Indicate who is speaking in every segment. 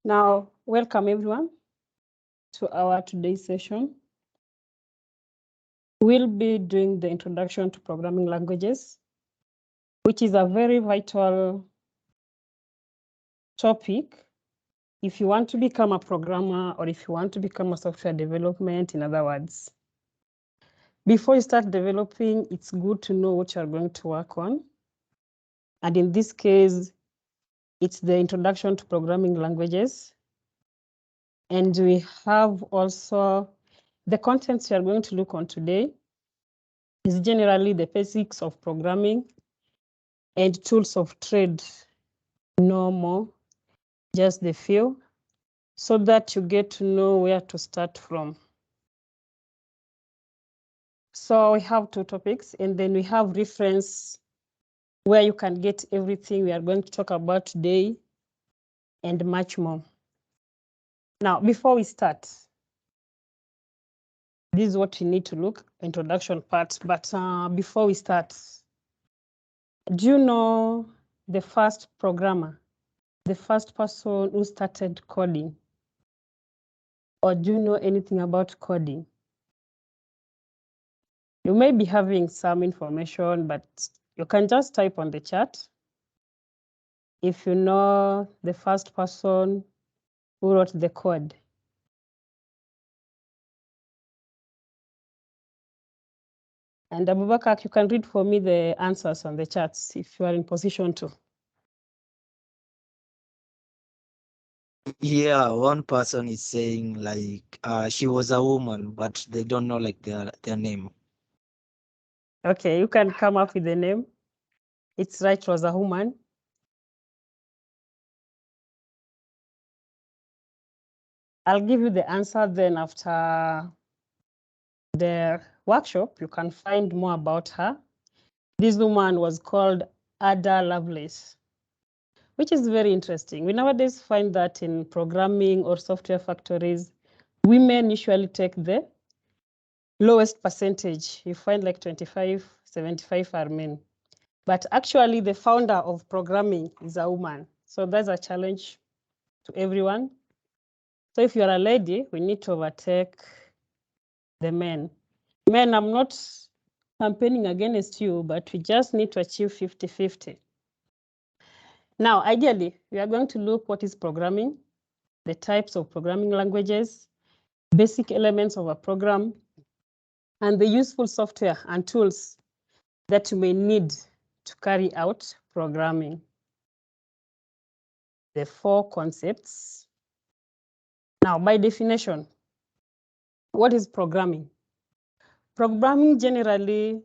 Speaker 1: Now, welcome everyone to our today's session. We'll be doing the introduction to programming languages, which is a very vital topic if you want to become a programmer or if you want to become a software development, in other words. Before you start developing, it's good to know what you're going to work on. And in this case, it's the introduction to programming languages. And we have also the contents we are going to look on today is generally the basics of programming and tools of trade, no more, just the few, so that you get to know where to start from. So we have two topics, and then we have reference where you can get everything we are going to talk about today and much more. Now, before we start, this is what you need to look, introduction part. But before we start, do you know the first programmer, the first person who started coding? Or do you know anything about coding? You may be having some information, but you can just type on the chat if you know the first person who wrote the code. And Abubakar, you can read for me the answers on the chats if you are in position to.
Speaker 2: Yeah, one person is saying like she was a woman, but they don't know like their name.
Speaker 1: Okay, you can come up with the name. It's right, it was a woman. I'll give you the answer then after the workshop. You can find more about her. This woman was called Ada Lovelace, which is very interesting. We nowadays find that in programming or software factories, women usually take the lowest percentage. You find like 25, 75 are men. But actually, the founder of programming is a woman. So that's a challenge to everyone. So if you're a lady, we need to overtake the men. Men, I'm not campaigning against you, but we just need to achieve 50-50. Now, ideally, we are going to look what is programming, the types of programming languages, basic elements of a program, and the useful software and tools that you may need to carry out programming. The four concepts. Now, by definition, what is programming? Programming generally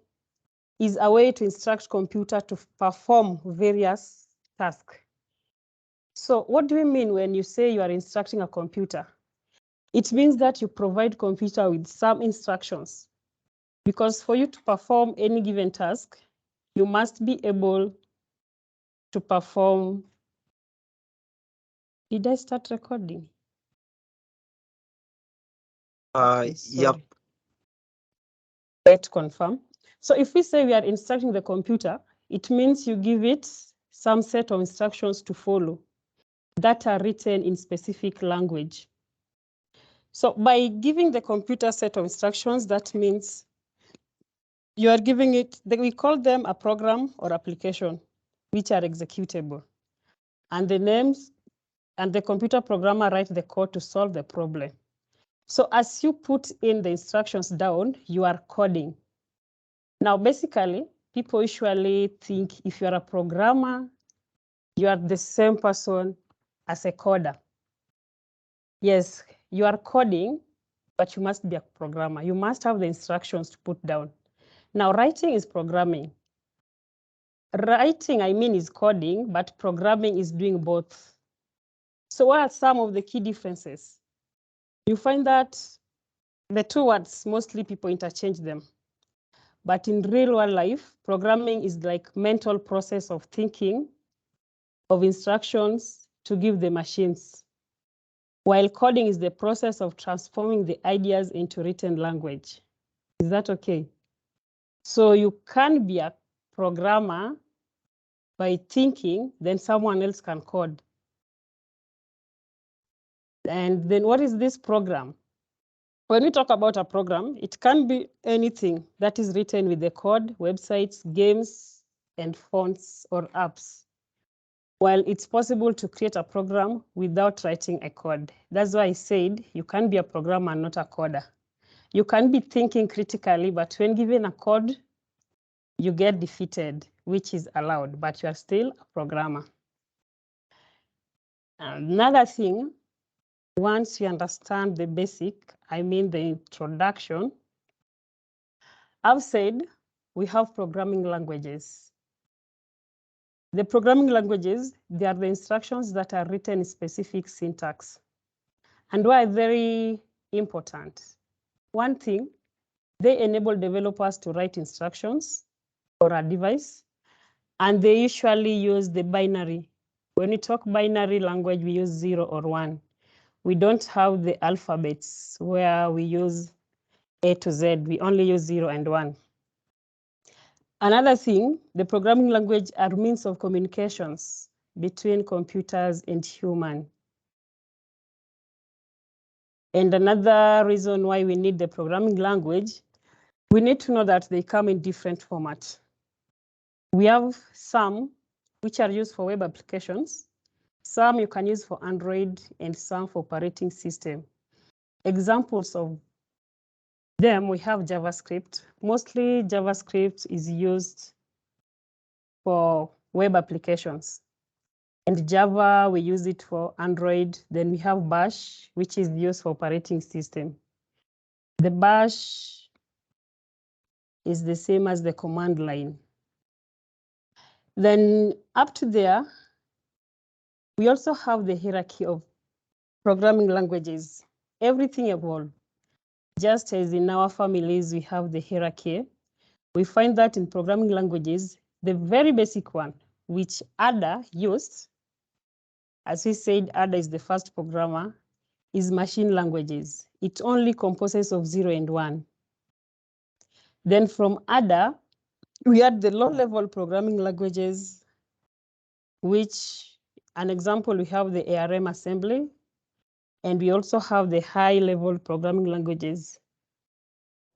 Speaker 1: is a way to instruct computer to perform various tasks. So what do we mean when you say you are instructing a computer? It means that you provide computer with some instructions, because for you to perform any given task, you must be able to perform. Did I start recording?
Speaker 2: Yep.
Speaker 1: Let's confirm. So if we say we are instructing the computer, it means you give it some set of instructions to follow that are written in specific language. So by giving the computer a set of instructions, that means you are giving it, we call them a program or application, which are executable. And the names, and the computer programmer writes the code to solve the problem. So as you put in the instructions down, you are coding. Now, basically, people usually think if you are a programmer, you are the same person as a coder. Yes, you are coding, but you must be a programmer. You must have the instructions to put down. Now, writing is programming. Writing, I mean, is coding, but programming is doing both. So what are some of the key differences? You find that the two words, mostly people interchange them. But in real world life, programming is like mental process of thinking of instructions to give the machines, while coding is the process of transforming the ideas into written language. Is that okay? So you can be a programmer by thinking, then someone else can code. And then what is this program? When we talk about a program, it can be anything that is written with the code, websites, games, and fonts or apps. While it's possible to create a program without writing a code. That's why I said you can be a programmer, not a coder. You can be thinking critically, but when given a code, you get defeated, which is allowed, but you are still a programmer. Another thing, once you understand the basic, I mean the introduction, I've said we have programming languages. The programming languages, they are the instructions that are written in specific syntax. And why very important? One thing, they enable developers to write instructions for a device, and they usually use the binary. When we talk binary language, we use 0 or 1. We don't have the alphabets where we use A to Z. We only use 0 and 1. Another thing, the programming language are means of communications between computers and human. And another reason why we need the programming language, we need to know that they come in different formats. We have some which are used for web applications, some you can use for Android, and some for operating system. Examples of them, we have JavaScript. Mostly JavaScript is used for web applications. And Java, we use it for Android. Then we have Bash, which is used for operating system. The Bash is the same as the command line. Then up to there, we also have the hierarchy of programming languages. Everything evolved. Just as in our families, we have the hierarchy. We find that in programming languages, the very basic one, which Ada used, as we said, Ada is the first programmer, is machine languages. It only composes of 0 and 1. Then from Ada, we had the low-level programming languages, which an example, we have the ARM assembly, and we also have the high-level programming languages.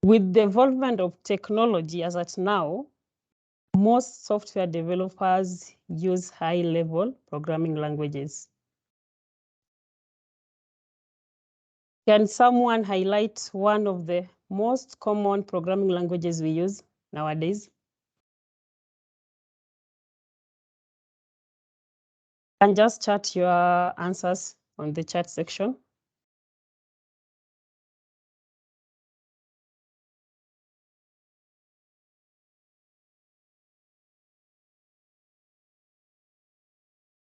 Speaker 1: With the development of technology as at now, most software developers use high-level programming languages. Can someone highlight one of the most common programming languages we use nowadays? And just chat your answers on the chat section.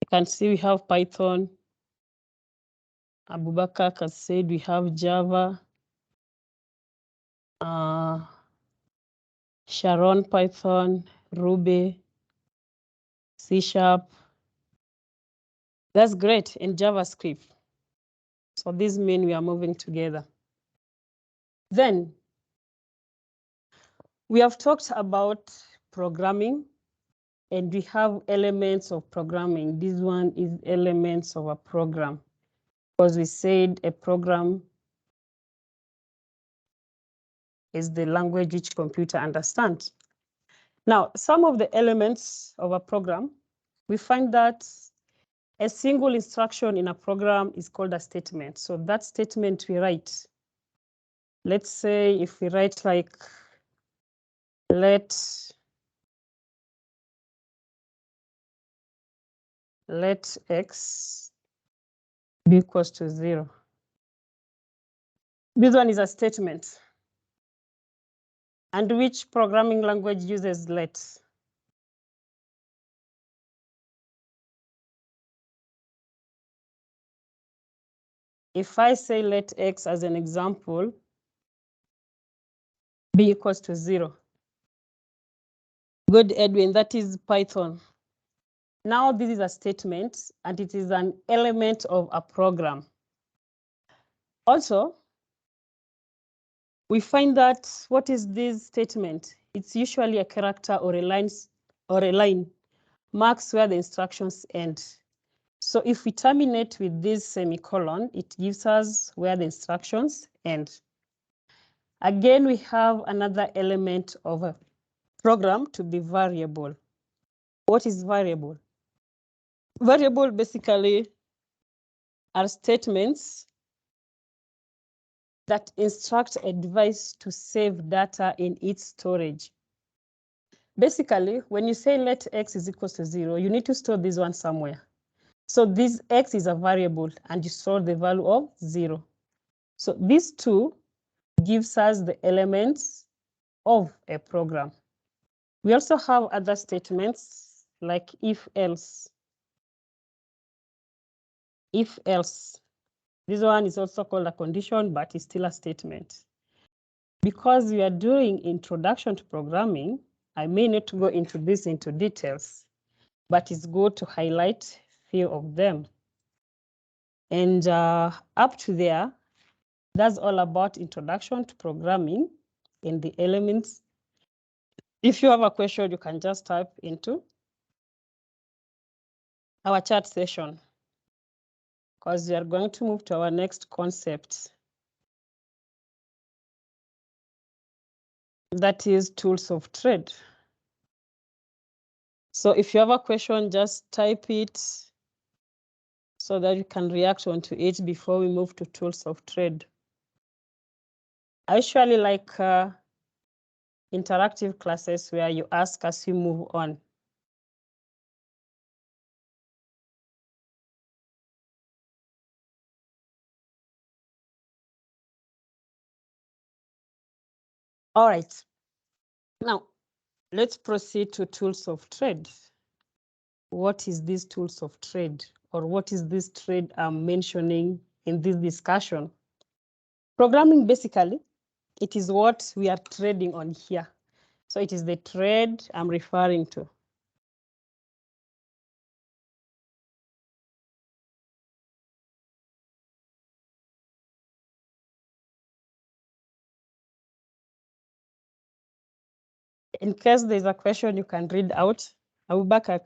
Speaker 1: You can see we have Python. Abubakar has said we have Java. Sharon, Python, Ruby, C#. That's great, in JavaScript. So this means we are moving together. Then we have talked about programming, and we have elements of programming. This one is elements of a program, because we said a program is the language which computer understands. Now, some of the elements of a program, we find that a single instruction in a program is called a statement. So that statement we write. Let's say if we write like, let x be equals to 0. This one is a statement. And which programming language uses let? If I say let x as an example be equals to 0. Good, Edwin, that is Python. Now this is a statement, and it is an element of a program. Also, we find that what is this statement? It's usually a character or a line marks where the instructions end. So if we terminate with this semicolon, it gives us where the instructions end. Again, we have another element of a program to be variable. What is variable? Variable basically are statements that instruct a device to save data in its storage. Basically, when you say let x is equal to 0, you need to store this one somewhere. So this x is a variable and you store the value of 0. So these two gives us the elements of a program. We also have other statements like if else. If else. This one is also called a condition, but it's still a statement. Because we are doing introduction to programming, I may not go into this into details, but it's good to highlight few of them. And up to there, that's all about introduction to programming and the elements. If you have a question, you can just type into our chat session, because we are going to move to our next concept. That is tools of trade. So if you have a question, just type it so that you can react onto it before we move to tools of trade. I usually like interactive classes where you ask as you move on. All right. Now, let's proceed to tools of trade. What is these tools of trade, or what is this trade I'm mentioning in this discussion? Programming, basically, it is what we are trading on here. So it is the trade I'm referring to. In case there's a question you can read out, Abubakar.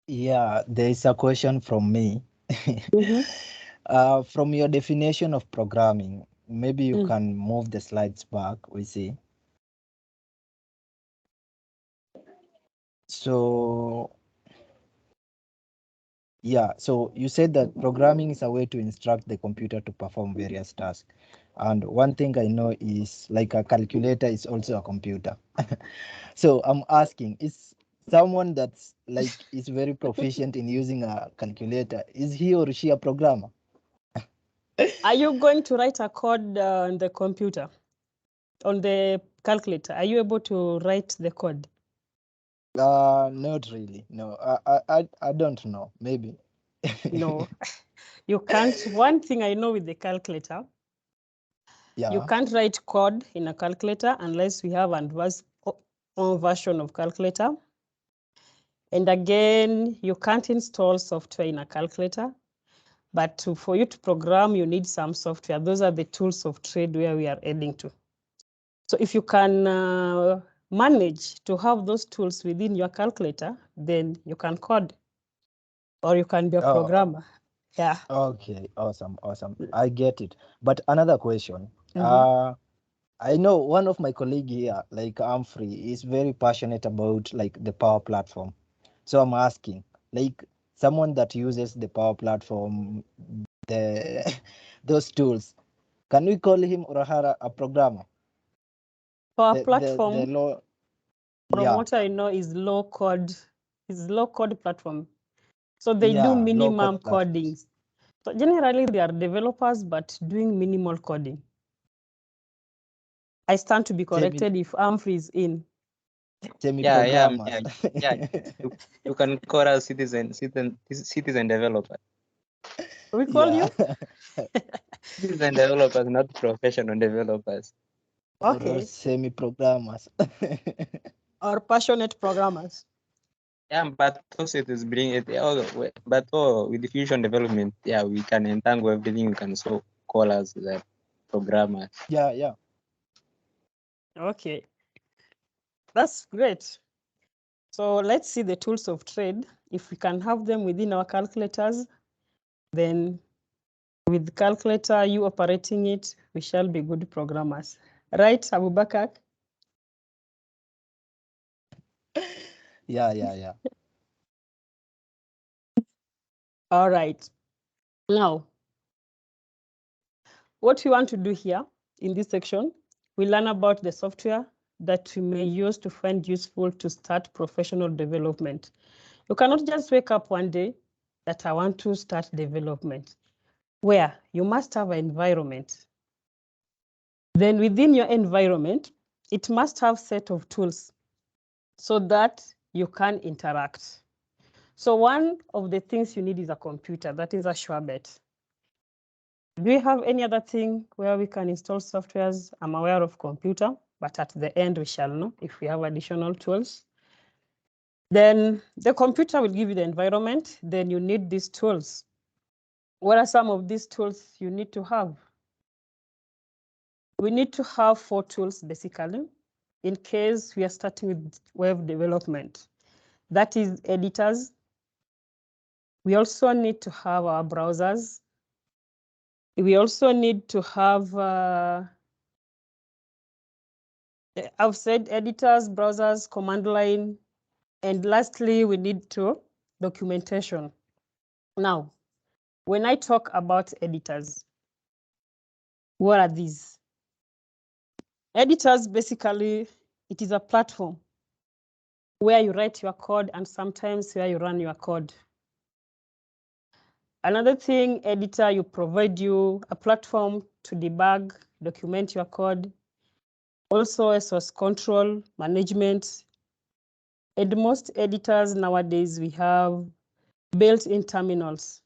Speaker 2: Yeah, there is a question from me. From your definition of programming, maybe you can move the slides back, we see. So, yeah, so you said that programming is a way to instruct the computer to perform various tasks. And one thing I know is like a calculator is also a computer. So I'm asking, is someone that's like is very proficient in using a calculator, is he or she a programmer?
Speaker 1: Are you going to write a code on the computer, on the calculator? Are you able to write the code?
Speaker 2: Not really. No, I don't know. Maybe.
Speaker 1: No, you can't. One thing I know with the calculator,
Speaker 2: Yeah.
Speaker 1: you can't write code in a calculator unless we have an advanced version of calculator. And again, you can't install software in a calculator. But for you to program, you need some software. Those are the tools of trade where we are heading to. So if you can manage to have those tools within your calculator, then you can code or you can be a programmer. Yeah.
Speaker 2: Okay, awesome. I get it. But another question. I know one of my colleague here, like Humphrey, is very passionate about like the Power Platform. So I'm asking, like someone that uses the Power Platform, the those tools, can we call him or her a programmer?
Speaker 1: Power Platform, from
Speaker 2: yeah,
Speaker 1: what I know, is low code platform. So they do minimum coding. So generally they are developers, but doing minimal coding. I stand to be corrected if Humphrey is in.
Speaker 2: Yeah.
Speaker 3: You can call us citizen developer.
Speaker 1: We call you
Speaker 3: Citizen developers, not professional developers.
Speaker 1: okay.
Speaker 2: Or semi-programmers.
Speaker 1: Or passionate programmers.
Speaker 3: Yeah, but also it is bring it. But with the fusion development, yeah, we can entangle everything. We can so call us the programmers.
Speaker 2: Yeah.
Speaker 1: Okay, that's great. So let's see the tools of trade. if we can have them within our calculators, then with calculator, you operating it, we shall be good programmers. Right, Abubakar?
Speaker 2: Yeah.
Speaker 1: All right. Now, what we want to do here in this section, we learn about the software that we may use to find useful to start professional development. You cannot just wake up one day that I want to start development, where you must have an environment. Then within your environment, it must have set of tools so that you can interact. So one of the things you need is a computer. That is a sure bet. Do we have any other thing where we can install softwares? I'm aware of computer, but at the end we shall know if we have additional tools. Then the computer will give you the environment. Then you need these tools. What are some of these tools you need to have? We need to have 4 tools basically, in case we are starting with web development. That is editors. We also need to have our browsers. We also need to have, I've said editors, browsers, command line, and lastly, we need to documentation. Now, when I talk about editors, what are these? Editors, basically, it is a platform where you write your code and sometimes where you run your code. Another thing, editor, you provide you a platform to debug, document your code, also a source control, management. And most editors nowadays, we have built-in terminals.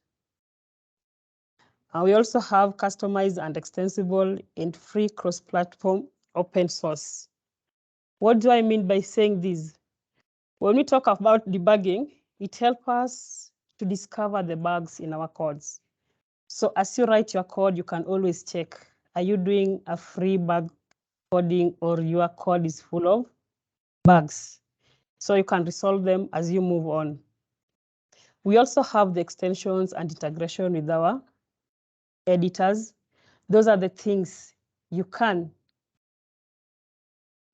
Speaker 1: And we also have customized and extensible and free cross-platform open source. What do I mean by saying this? When we talk about debugging, it helps us to discover the bugs in our codes. So as you write your code, you can always check, are you doing a free bug coding or your code is full of bugs? So you can resolve them as you move on. We also have the extensions and integration with our editors. Those are the things you can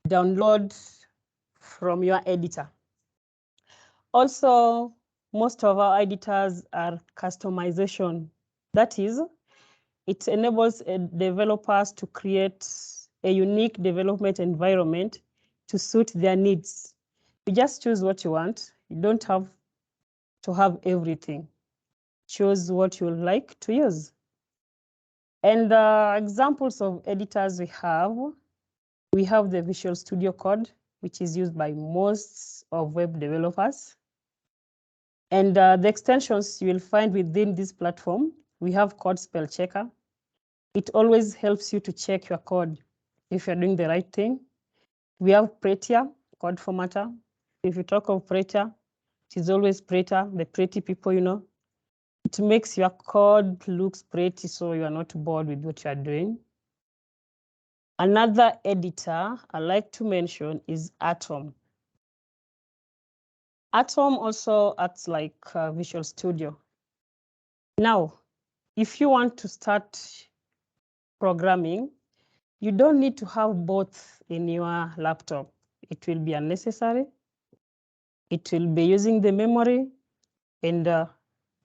Speaker 1: download from your editor. Also, most of our editors are customization. That is, it enables developers to create a unique development environment to suit their needs. You just choose what you want. You don't have to have everything. Choose what you like to use. And examples of editors we have the Visual Studio Code, which is used by most of web developers. And the extensions you will find within this platform, we have Code Spell Checker. It always helps you to check your code if you're doing the right thing. We have Prettier, Code Formatter. If you talk of Prettier, it is always prettier, the pretty people, you know. It makes your code looks pretty so you are not bored with what you are doing. Another editor I like to mention is Atom. Atom also acts like Visual Studio. Now, if you want to start programming, you don't need to have both in your laptop. It will be unnecessary. It will be using the memory, and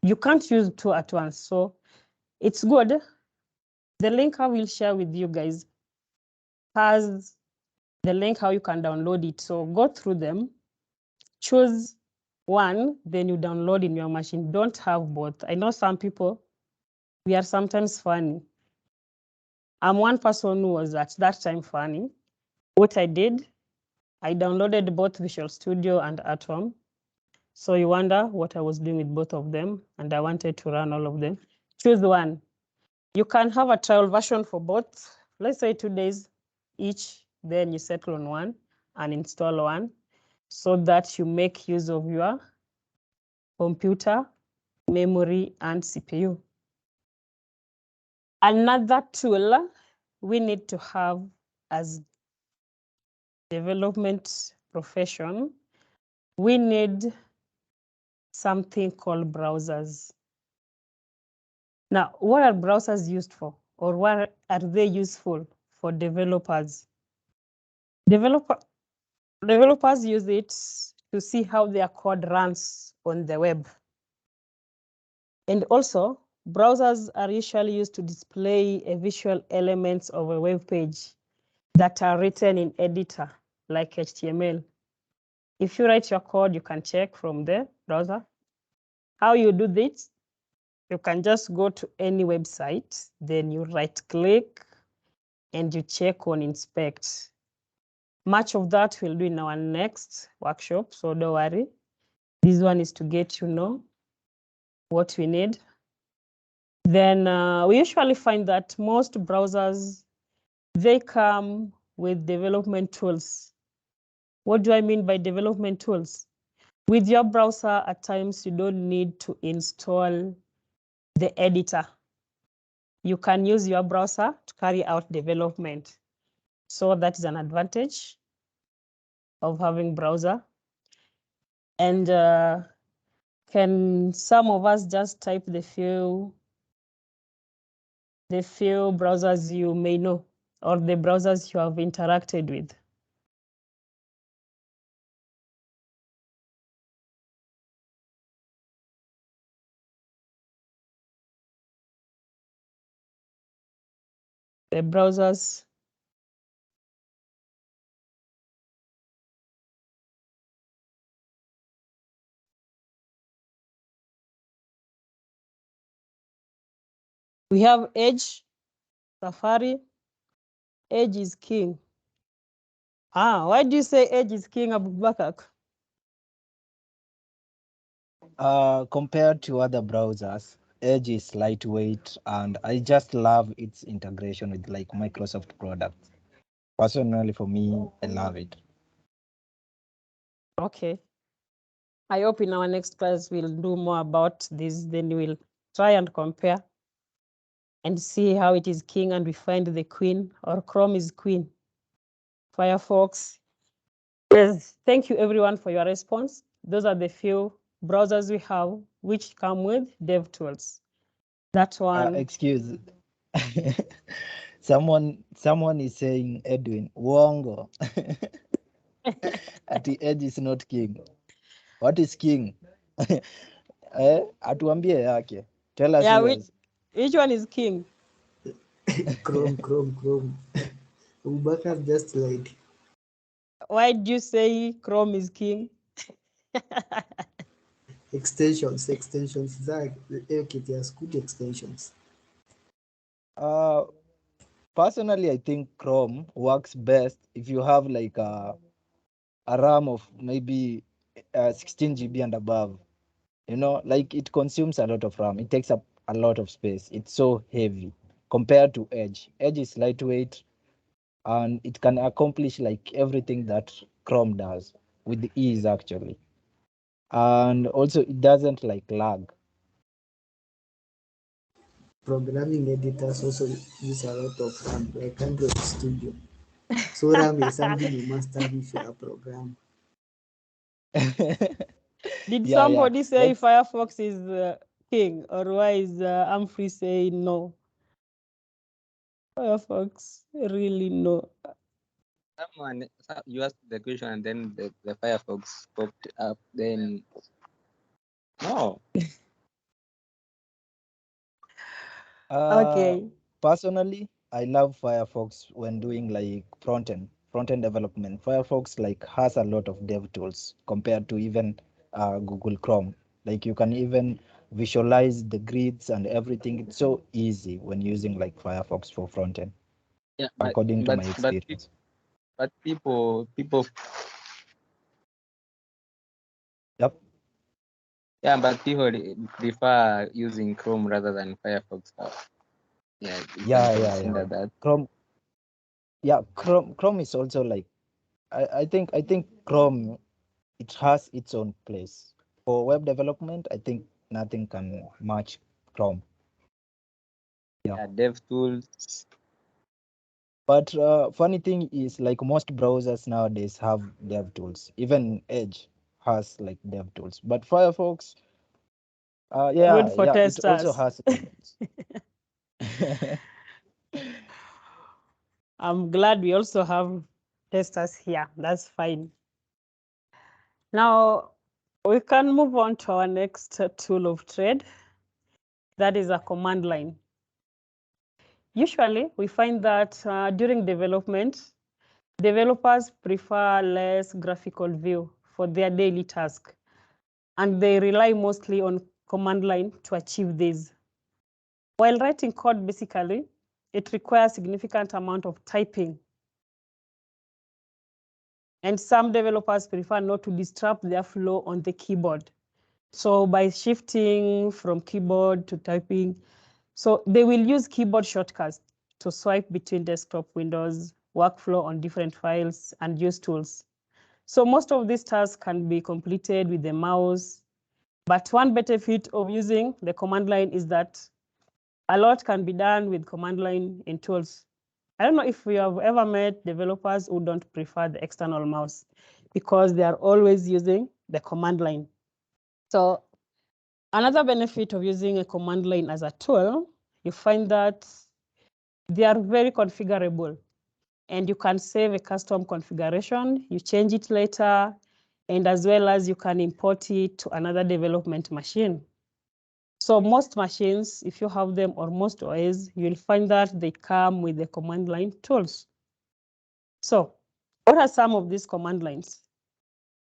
Speaker 1: you can't use 2 at once. So it's good. The link I will share with you guys has the link how you can download it. So go through them, choose one, then you download in your machine. Don't have both. I know some people, we are sometimes funny. I'm one person who was at that time funny. What I did, I downloaded both Visual Studio and Atom. So you wonder what I was doing with both of them, and I wanted to run all of them. Choose one. You can have a trial version for both. Let's say 2 days each, then you settle on one and install one so that you make use of your computer, memory, and CPU. Another tool we need to have as development profession, we need something called browsers. Now, what are browsers used for, or what are they useful for developers? Developers use it to see how their code runs on the web. And also, browsers are usually used to display a visual elements of a web page that are written in editor, like HTML. If you write your code, you can check from the browser. How you do this? You can just go to any website, then you right click and you check on inspect. Much of that we'll do in our next workshop, so don't worry. This one is to get you know what we need. Then we usually find that most browsers, they come with development tools. What do I mean by development tools? With your browser, at times you don't need to install the editor. You can use your browser to carry out development. So that is an advantage of having browser. And can some of us just type the few browsers you may know, or the browsers you have interacted with? The browsers. We have Edge, Safari. Edge is king. Why do you say Edge is king, Abubakar?
Speaker 2: Compared to other browsers, Edge is lightweight, and I just love its integration with like Microsoft products. Personally, for me, I love it.
Speaker 1: Okay. I hope in our next class we'll do more about this. Then we'll try and compare and see how it is king and we find the queen, or Chrome is queen. Firefox. Yes, thank you everyone for your response. Those are the few browsers we have which come with DevTools. That one.
Speaker 2: Excuse. someone is saying Edwin Wongo. At the Edge is not king. What is king? Atuambie yake. Tell us
Speaker 1: Yeah,
Speaker 2: yours.
Speaker 1: which one is king?
Speaker 4: Chrome. Abubakar just lied.
Speaker 1: Why do you say Chrome is king?
Speaker 4: Extensions. Zach, okay, there's good extensions.
Speaker 2: Personally, I think Chrome works best if you have like a RAM of maybe 16 GB and above. You know, like it consumes a lot of RAM. It takes up a lot of space. It's so heavy compared to Edge. Edge is lightweight and it can accomplish like everything that Chrome does with ease actually. And also it doesn't like lag.
Speaker 4: Programming editors also use a lot of RAM, like Android Studio. So RAM is something you must have if you are a programmer.
Speaker 1: Did
Speaker 2: Yeah,
Speaker 1: somebody say
Speaker 2: That's-
Speaker 1: Firefox is king, or why is Humphrey saying no? Firefox, really no.
Speaker 3: You asked the question and then the Firefox popped up. Then no.
Speaker 1: Okay.
Speaker 2: Personally, I love Firefox when doing like front-end development. Firefox like has a lot of dev tools compared to even Google Chrome. Like you can even visualize the grids and everything. It's so easy when using like Firefox for front-end,
Speaker 3: Yeah,
Speaker 2: according to my experience.
Speaker 3: but people
Speaker 2: Yep.
Speaker 3: yeah, but people prefer using Chrome rather than Firefox. Yeah, you can consider that.
Speaker 2: Chrome. Yeah, Chrome is also like I think Chrome, it has its own place. For web development, I think nothing can match Chrome.
Speaker 3: Yeah, dev tools.
Speaker 2: But funny thing is, like most browsers nowadays have dev tools. Even Edge has like dev tools. But Firefox, Yeah,
Speaker 1: Good for
Speaker 2: yeah, it also
Speaker 1: testers.
Speaker 2: has.
Speaker 1: I'm glad we also have testers here. That's fine. Now, we can move on to our next tool of trade. That is a command line. Usually, we find that during development, developers prefer less graphical view for their daily task, and they rely mostly on command line to achieve this. While writing code, basically, it requires significant amount of typing. And some developers prefer not to disrupt their flow on the keyboard. So by shifting from keyboard to typing, so they will use keyboard shortcuts to swipe between desktop windows, workflow on different files, and use tools. So most of these tasks can be completed with the mouse. But one benefit of using the command line is that a lot can be done with command line in tools. I don't know if you have ever met developers who don't prefer the external mouse because they are always using the command line. So another benefit of using a command line as a tool, you find that they are very configurable and you can save a custom configuration, you change it later, and as well as you can import it to another development machine. So most machines, if you have them, or most OS, you'll find that they come with the command line tools. So what are some of these command lines?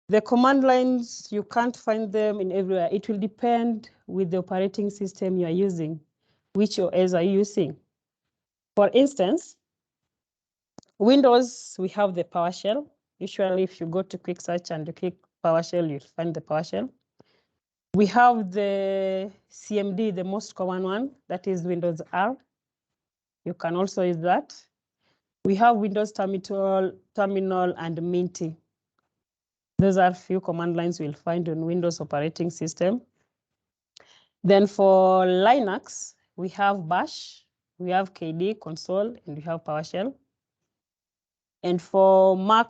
Speaker 1: The command lines, you can't find them in everywhere. It will depend with the operating system you are using, which OS are you using. For instance, Windows, we have the PowerShell. Usually, if you go to Quick Search and you click PowerShell, you'll find the PowerShell. We have the CMD, the most common one, that is Windows R. You can also use that. We have Windows Terminal and Minty. Those are few command lines we'll find on Windows operating system. Then for Linux, we have Bash, we have KD, console, and we have PowerShell. And for Mac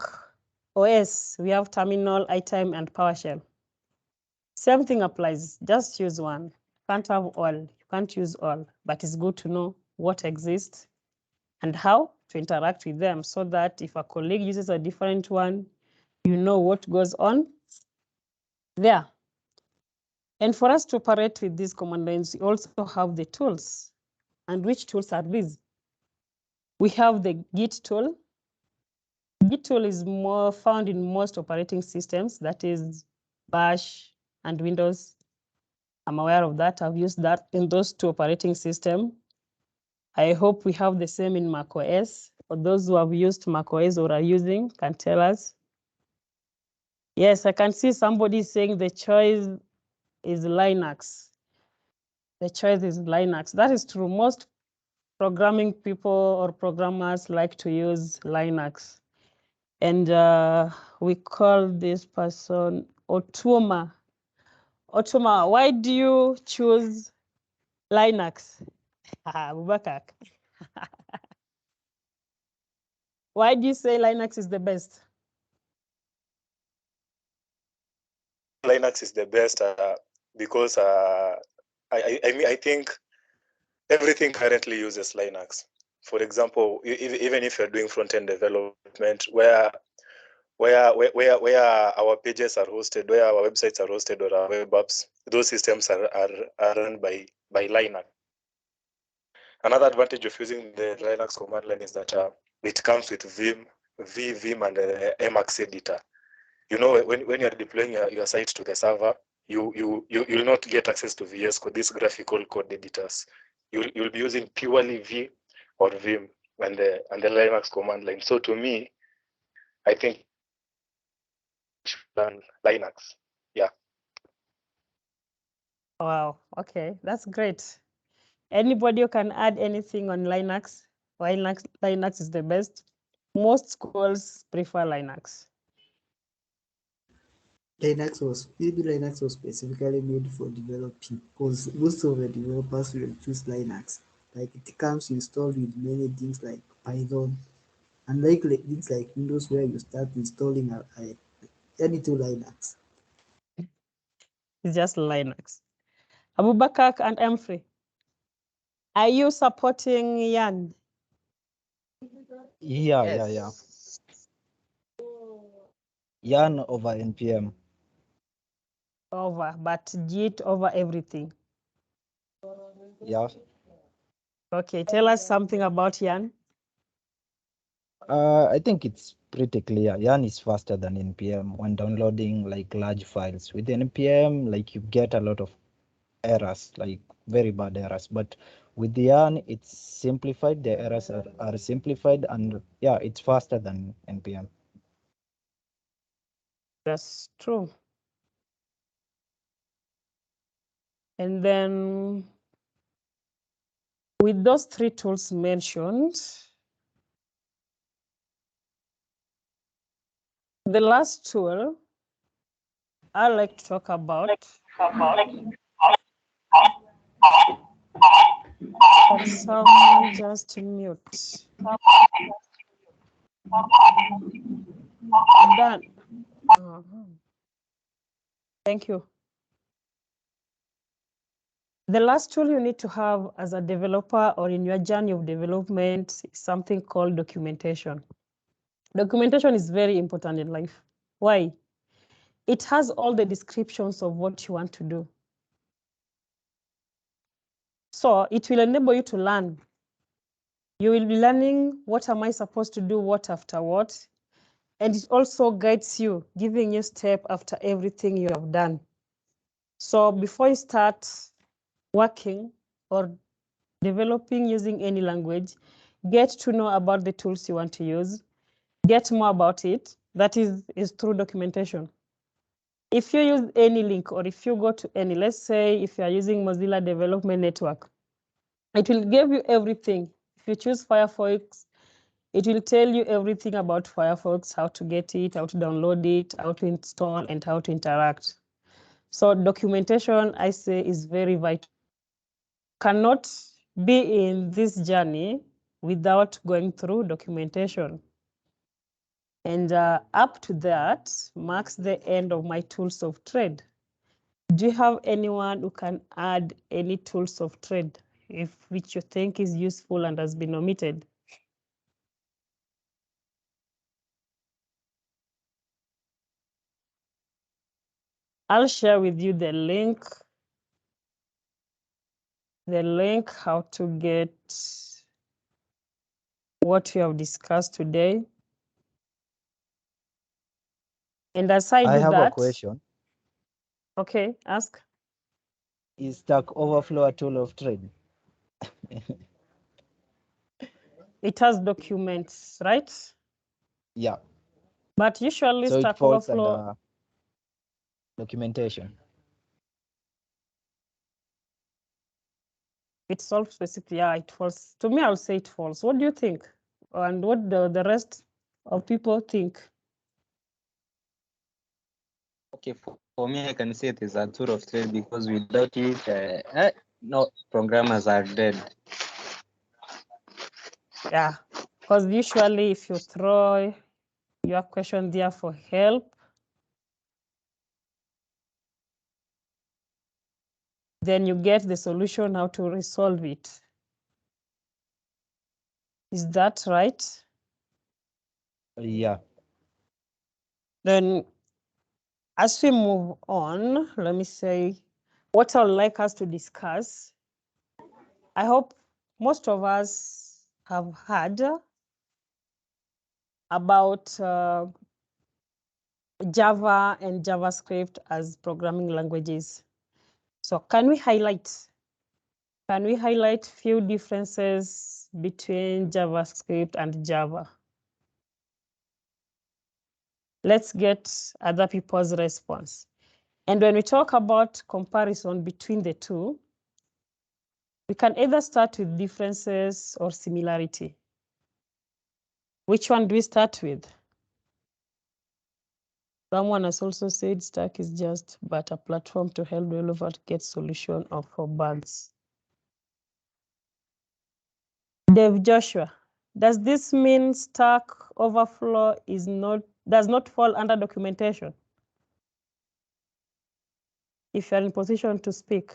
Speaker 1: OS, we have Terminal, iTime, and PowerShell. Same thing applies, just use one. You can't have all, you can't use all, but it's good to know what exists and how to interact with them so that if a colleague uses a different one, you know what goes on there. And for us to operate with these command lines, we also have the tools. And which tools are these? We have the Git tool. Git tool is more found in most operating systems, that is Bash and Windows. I'm aware of that. I've used that in those two operating systems. I hope we have the same in macOS. For those who have used macOS or are using, can tell us. Yes, I can see somebody saying the choice is Linux. The choice is Linux. That is true. Most programming people or programmers like to use Linux. And we call this person Otuma. Otuma, why do you choose Linux? Abubakar. Why do you say Linux is the best?
Speaker 5: Linux is the best because I think everything currently uses Linux. For example, even if you're doing front-end development, where our pages are hosted, where our websites are hosted, or our web apps, those systems are run by Linux. Another advantage of using the Linux command line is that it comes with Vim, and Emacs editor. You know, when you're deploying your site to the server, you'll not get access to VS Code, these graphical code editors. You'll be using purely V or Vim and the Linux command line. So to me, I think you should learn Linux. Yeah.
Speaker 1: Wow, okay, that's great. Anybody who can add anything on Linux? Why Linux is the best? Most schools prefer Linux.
Speaker 4: Linux was specifically made for developing because most of the developers will choose Linux. Like it comes installed with many things like Python, unlike things like Windows where you start installing any tool Linux.
Speaker 1: It's just Linux. Abubakar and Emfrey, are you supporting Yan?
Speaker 2: Yeah. Yarn over NPM.
Speaker 1: Over, but JIT over everything.
Speaker 2: Yeah.
Speaker 1: Okay, tell us something about Yan.
Speaker 2: I think it's pretty clear. Yarn is faster than NPM when downloading like large files. With NPM, like you get a lot of errors, like very bad errors. But with the Yarn, it's simplified. The errors are simplified, and yeah, it's faster than NPM.
Speaker 1: That's true. And then with those three tools mentioned, the last tool I like to talk about. Can someone just mute? Done. Thank you. The last tool you need to have as a developer or in your journey of development is something called documentation. Documentation is very important in life. Why? It has all the descriptions of what you want to do. So it will enable you to learn. You will be learning what am I supposed to do, what after what. And it also guides you, giving you step after everything you have done. So before you start working or developing using any language, get to know about the tools you want to use, get more about it. That is through documentation. If you use any link or if you go to any, let's say if you are using Mozilla Development Network, it will give you everything. If you choose Firefox, it will tell you everything about Firefox, how to get it, how to download it, how to install, and how to interact. So documentation, I say, is very vital. Cannot be in this journey without going through documentation. And up to that marks the end of my tools of trade. Do you have anyone who can add any tools of trade which you think is useful and has been omitted? I'll share with you the link how to get what we have discussed today. And as I do
Speaker 2: have
Speaker 1: that,
Speaker 2: a question.
Speaker 1: Okay, ask.
Speaker 2: Is Stack Overflow a tool of trade?
Speaker 1: It has documents, right?
Speaker 2: Yeah.
Speaker 1: But usually
Speaker 2: So it
Speaker 1: Stack
Speaker 2: falls
Speaker 1: Overflow,
Speaker 2: under documentation.
Speaker 1: it's all specific. Yeah, it falls. To me, I'll say it falls. What do you think? And what the rest of people think?
Speaker 3: Okay, for me, I can say it is a tool of trade because without it, no programmers are dead.
Speaker 1: Yeah, because usually if you throw your question there for help, then you get the solution how to resolve it. Is that right?
Speaker 2: Yeah.
Speaker 1: Then as we move on, let me say what I would like us to discuss. I hope most of us have heard about Java and JavaScript as programming languages. So can we highlight few differences between JavaScript and Java? Let's get other people's response. And when we talk about comparison between the two, we can either start with differences or similarity. Which one do we start with? Someone has also said Stack is just but a platform to help developers get solution for bugs. Dave Joshua, does this mean Stack Overflow does not fall under documentation? If you're in position to speak.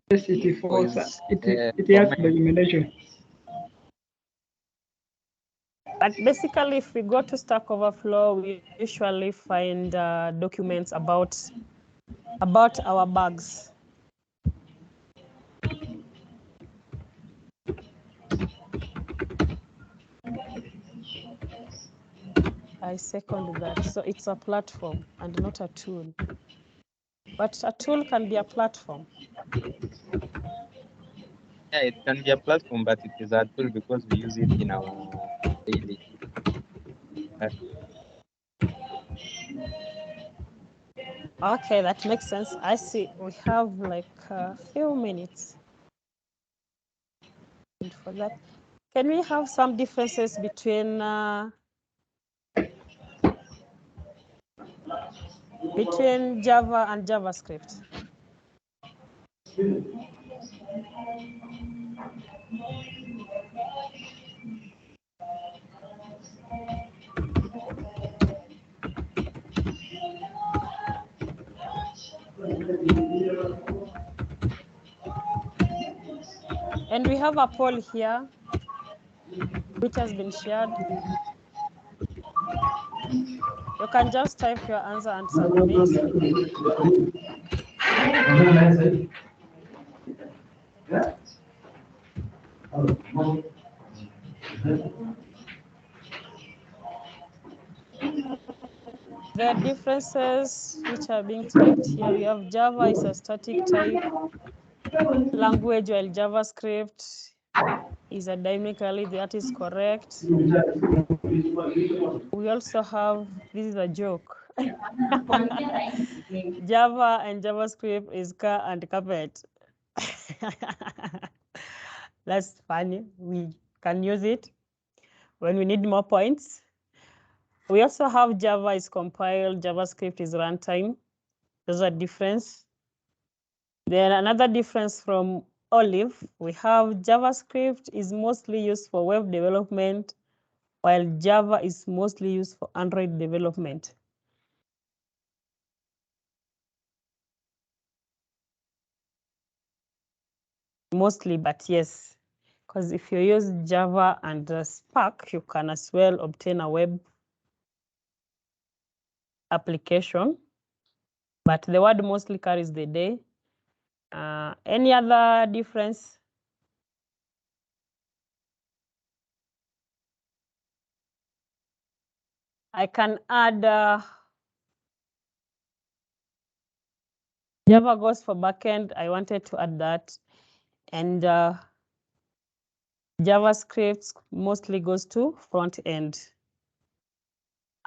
Speaker 6: Yes, it falls.
Speaker 3: is,
Speaker 6: It has documentation.
Speaker 1: But basically, if we go to Stack Overflow, we usually find documents about our bugs. I second that. So it's a platform and not a tool. But a tool can be a platform.
Speaker 3: yeah, it can be a platform, but it is a tool because we use it in our daily.
Speaker 1: Okay, that makes sense. I see we have like a few minutes. And for that, can we have some differences between Java and JavaScript? And we have a poll here, which has been shared. You can just type your answer and submit. The differences which are being typed here, we have Java is a static type language, while JavaScript is a dynamically, that is correct. We also have, this is a joke. Java and JavaScript is car and carpet. That's funny. We can use it when we need more points. We also have Java is compiled, JavaScript is runtime. There's a difference. Then another difference from Olive, we have JavaScript is mostly used for web development, while Java is mostly used for Android development. Mostly, but yes, because if you use Java and Spark, you can as well obtain a web application, but the word mostly carries the day. Any other difference? I can add Java goes for backend. I wanted to add that. And JavaScript mostly goes to front end.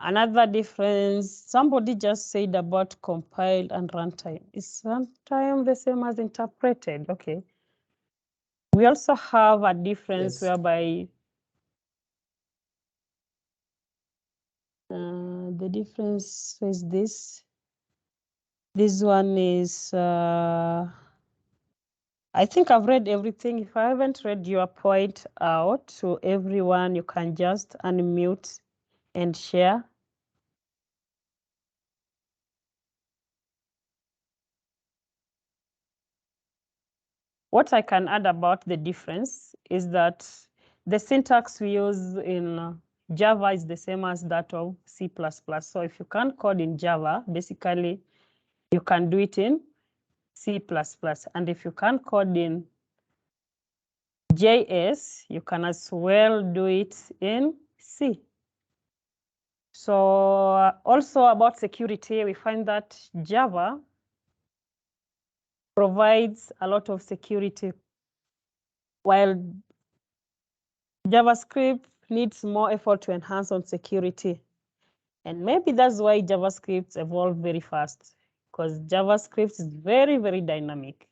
Speaker 1: Another difference, somebody just said about compiled and runtime. Is runtime the same as interpreted? Okay. We also have a difference whereby the difference is this. This one is, I think I've read everything. If I haven't read your point out to everyone, you can just unmute and share. What I can add about the difference is that the syntax we use in Java is the same as that of C++. So if you can't code in Java, basically you can do it in C++. And if you can't code in JS, you can as well do it in C. So also about security, we find that Java provides a lot of security, while JavaScript needs more effort to enhance on security. And maybe that's why JavaScript evolved very fast, because JavaScript is very, very dynamic.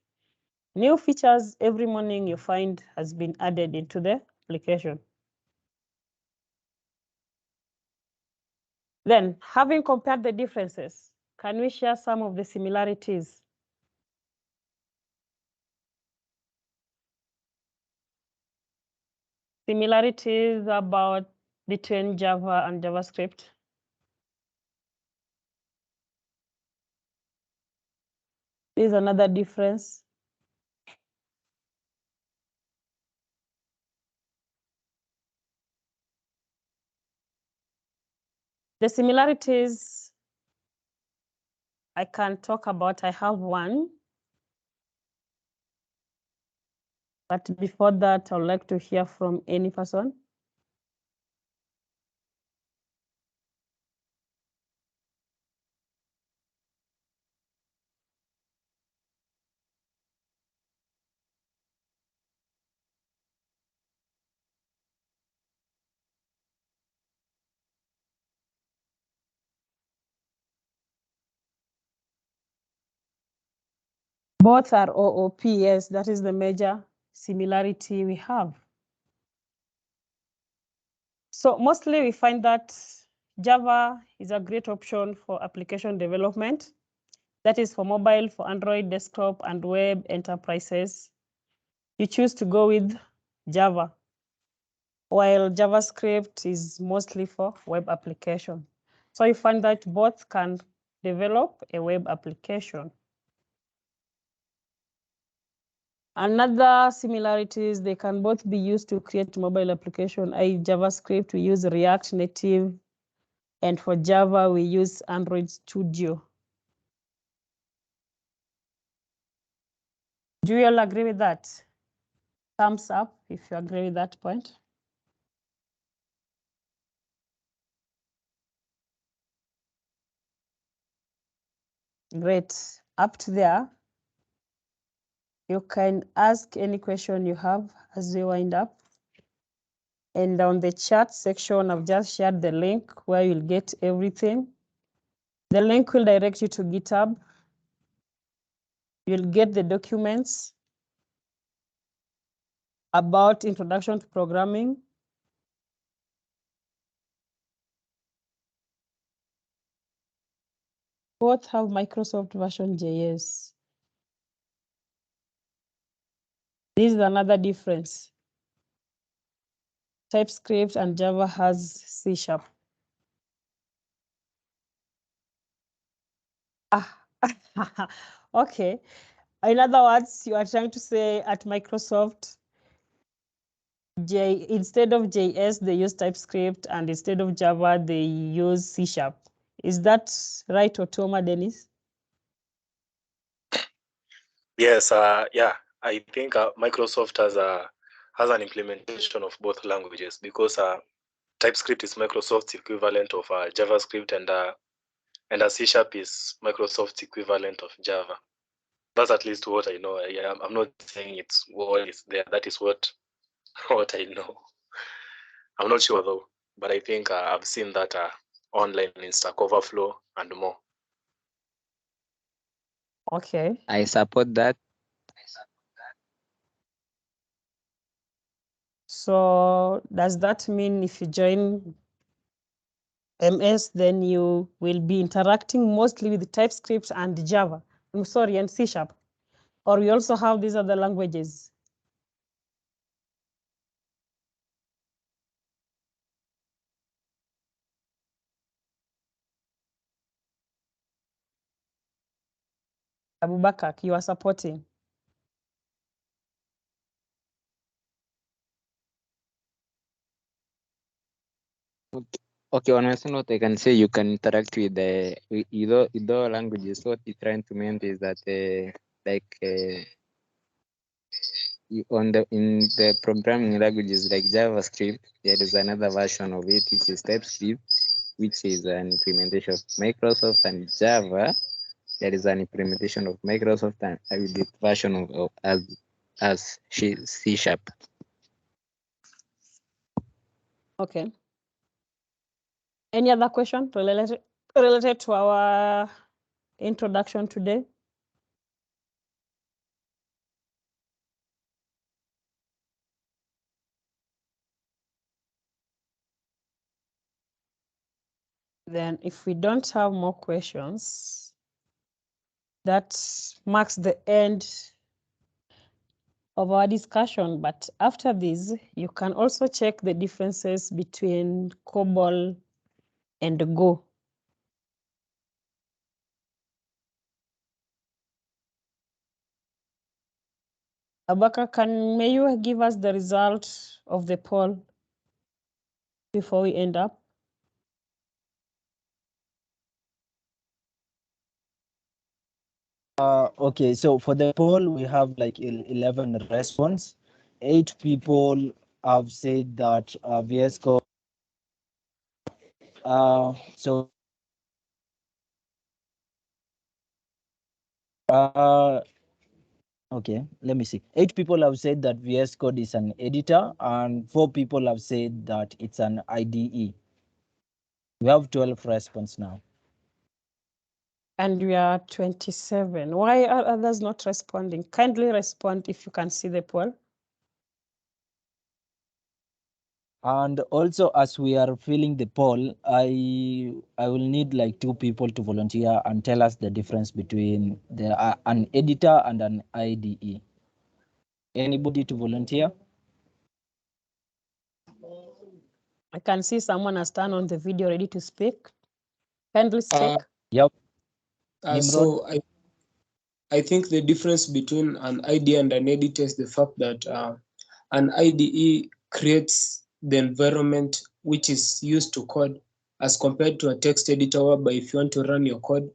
Speaker 1: New features every morning you find has been added into the application. Then, having compared the differences, can we share some of the similarities? Similarities about between Java and JavaScript. This is another difference. The similarities I can talk about, I have one. But before that, I would like to hear from any person. Both are OOP, yes, that is the major similarity we have. So mostly we find that Java is a great option for application development. That is for mobile, for Android, desktop, and web enterprises. You choose to go with Java, while JavaScript is mostly for web application. So you find that both can develop a web application. Another similarity is they can both be used to create mobile application. JavaScript, we use React Native, and for Java, we use Android Studio. Do you all agree with that? Thumbs up if you agree with that point. Great. Up to there, you can ask any question you have as we wind up. And on the chat section, I've just shared the link where you'll get everything. The link will direct you to GitHub. You'll get the documents about introduction to programming. Both have Microsoft version JS. This is another difference. TypeScript and Java has C#. Okay. In other words, you are trying to say at Microsoft, instead of JS, they use TypeScript, and instead of Java, they use C#. Is that right, Otoma, Dennis?
Speaker 5: Yes, yeah, I think Microsoft has an implementation of both languages, because TypeScript is Microsoft's equivalent of JavaScript, and C# is Microsoft's equivalent of Java. That's at least what I know. I'm not saying it's what is there. That is what I know. I'm not sure though, but I think I've seen that online in Stack Overflow and more.
Speaker 1: Okay.
Speaker 3: I support that.
Speaker 1: So does that mean if you join MS, then you will be interacting mostly with TypeScript and Java? I'm sorry, and C#. Or we also have these other languages? Abubakar, you are supporting.
Speaker 3: Okay, on my side note, I can say you can interact with the either languages. What you're trying to mean is that in the programming languages like JavaScript, there is another version of it, which is TypeScript, which is an implementation of Microsoft, and Java, there is an implementation of Microsoft and with the version of as C#.
Speaker 1: Okay. Any other question related to our introduction today? Then if we don't have more questions, that marks the end of our discussion. But after this, you can also check the differences between COBOL and Go. Abubakar, may you give us the result of the poll before we end up?
Speaker 2: Okay, so for the poll, we have like 11 response. 8 people have said that VS Code. So okay, let me see. 8 people have said that VS Code is an editor, and 4 people have said that it's an IDE. We have 12 response now.
Speaker 1: And we are 27. Why are others not responding? Kindly respond if you can see the poll.
Speaker 2: And also, as we are filling the poll, I will need like 2 people to volunteer and tell us the difference between an editor and an IDE. Anybody to volunteer?
Speaker 1: I can see someone has turned on the video ready to speak. Kindly speak.
Speaker 2: Yep.
Speaker 7: So I think the difference between an IDE and an editor is the fact that an IDE creates the environment which is used to code, as compared to a text editor, whereby if you want to run your code,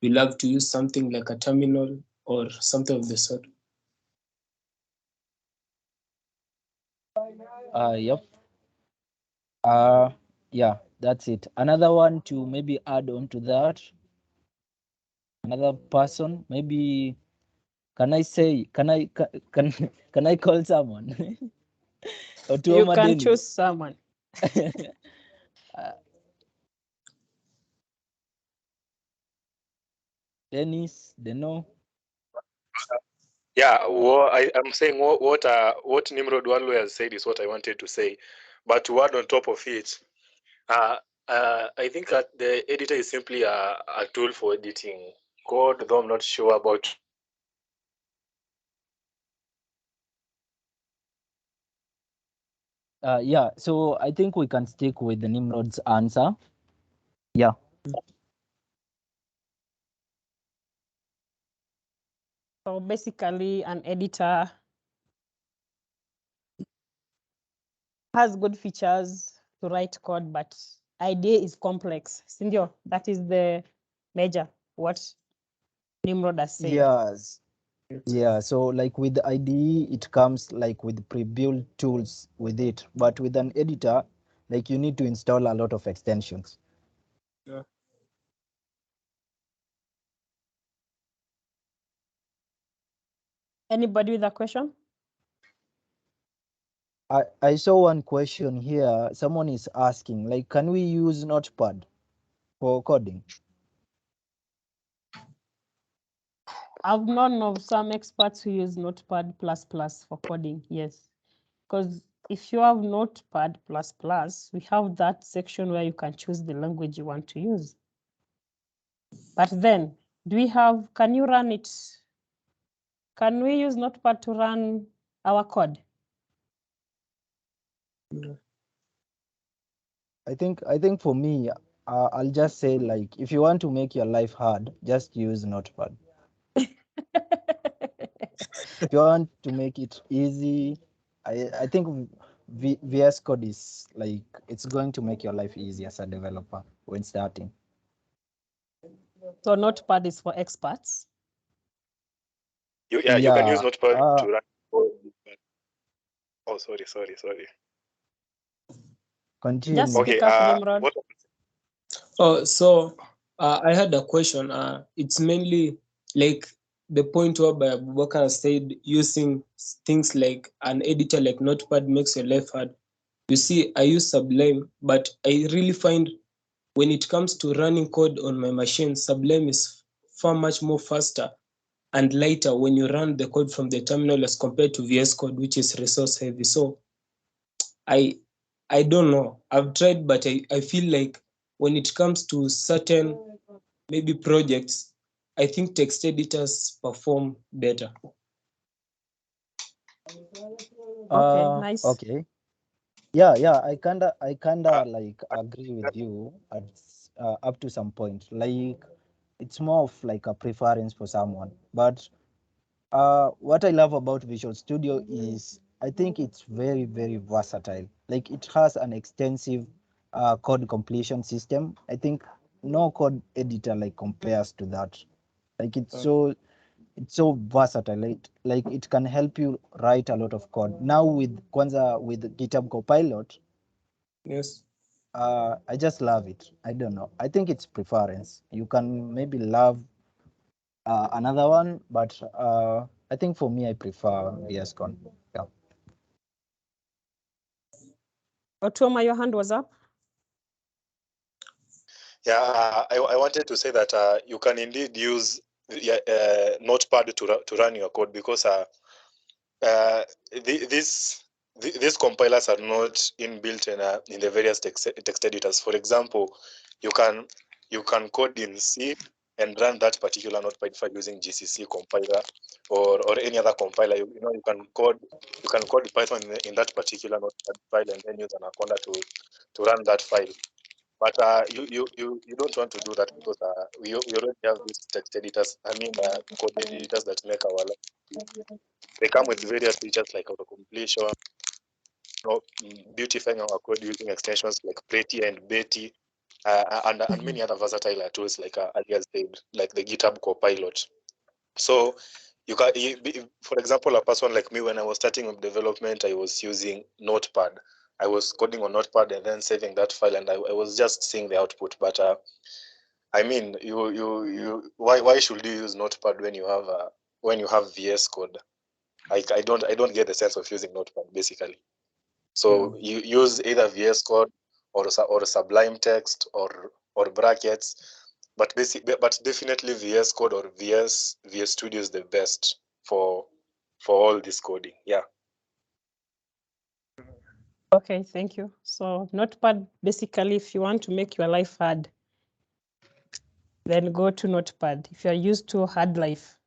Speaker 7: you'll have to use something like a terminal or something of the sort.
Speaker 2: Yep. Yeah, that's it. Another one to maybe add on to that. Another person, maybe can I call someone?
Speaker 1: You can choose someone.
Speaker 2: Dennis, Deno.
Speaker 5: Yeah, I'm saying what Nimrod Walwe has said is what I wanted to say, but to add on top of it, I think that the editor is simply a tool for editing code, though I'm not sure about.
Speaker 2: Yeah, so I think we can stick with the Nimrod's answer. Yeah.
Speaker 1: So basically, an editor has good features to write code, but idea is complex. Sindio, that is the major what Nimrod has said.
Speaker 2: Yes. Yeah, so like with the IDE, it comes like with pre-built tools with it, but with an editor, like you need to install a lot of extensions.
Speaker 7: Yeah.
Speaker 1: Anybody with a question?
Speaker 2: I saw one question here. Someone is asking, like, can we use Notepad for coding?
Speaker 1: I've known of some experts who use Notepad++ for coding, yes. Because if you have Notepad++, we have that section where you can choose the language you want to use. But then, can you run it? Can we use Notepad to run our code?
Speaker 2: I think for me, I'll just say, like, if you want to make your life hard, just use Notepad. If you want to make it easy, I think VS Code is like, it's going to make your life easy as a developer when starting.
Speaker 1: So Notepad is for experts.
Speaker 5: You can use Notepad to run code. Oh, sorry.
Speaker 2: Continue.
Speaker 1: Just speak up, Nimrod.
Speaker 7: So I had a question. It's mainly like the point whereby Abubakar said using things like an editor like Notepad makes your life hard. You see, I use Sublime, but I really find when it comes to running code on my machine, Sublime is far much more faster and lighter when you run the code from the terminal as compared to VS Code, which is resource heavy. So I don't know. I've tried, but I feel like when it comes to certain maybe projects, I think text editors perform better.
Speaker 1: Okay, nice.
Speaker 2: Okay. Yeah, I kinda like agree with you at up to some point. Like, it's more of like a preference for someone. But what I love about Visual Studio is I think it's very, very versatile. Like, it has an extensive code completion system. I think no code editor like compares to that. Like, it's it's so versatile. Like it can help you write a lot of code. Now with GitHub Copilot,
Speaker 7: Yes.
Speaker 2: I just love it. I don't know. I think it's preference. You can maybe love another one, but I think for me, I prefer VS Code. Yeah.
Speaker 1: Otoma, your hand was up.
Speaker 5: Yeah, I wanted to say that you can indeed use Notepad to run your code, because these compilers are not inbuilt in the various text editors. For example, you can code in C and run that particular Notepad file using GCC compiler or any other compiler. You can code Python in that particular Notepad file and then use Anaconda to run that file. But you don't want to do that, because we already have these text editors. Code editors that make our life. They come with various features like auto-completion, beautifying our code using extensions like Pretty and Betty, and many other versatile tools like earlier said, like the GitHub Copilot. So you can, for example, a person like me, when I was starting with development, I was using Notepad. I was coding on Notepad and then saving that file, and I was just seeing the output. But why should you use Notepad when you have VS Code? I don't get the sense of using Notepad basically. So you use either VS Code or Sublime Text or brackets, but definitely VS Code or VS Studio is the best for all this coding. Yeah.
Speaker 1: Okay, thank you. So Notepad, basically, if you want to make your life hard, then go to Notepad. If you're used to hard life.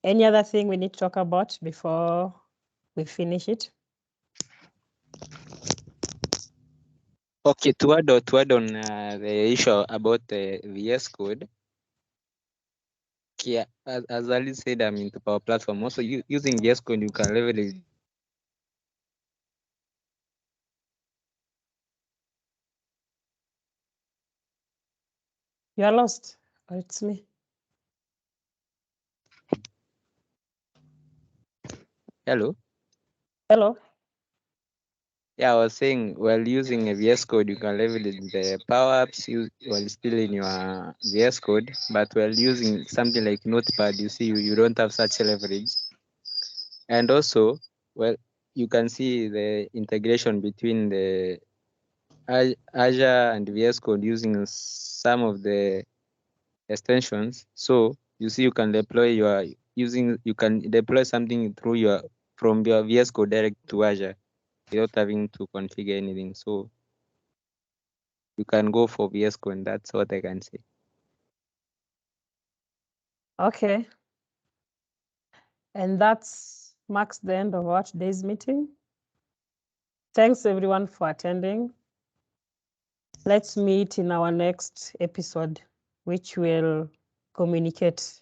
Speaker 1: Any other thing we need to talk about before we finish it?
Speaker 3: Okay, to add on the issue about the VS Code. Yeah, as Ali said, I'm into Power Platform. Also, using VS Code, you can leverage.
Speaker 1: You are lost, or it's me?
Speaker 3: Hello.
Speaker 1: Hello.
Speaker 3: Yeah, I was saying, while using a VS Code, you can leverage the Power Apps while still in your VS Code. But while using something like Notepad, you see, you don't have such leverage. And also, well, you can see the integration between the Azure and VS Code using some of the extensions. So you see, you can deploy something from your VS Code direct to Azure without having to configure anything. So you can go for VS Code. That's what I can say.
Speaker 1: Okay. And that's marks the end of our today's meeting. Thanks everyone for attending. Let's meet in our next episode, which will communicate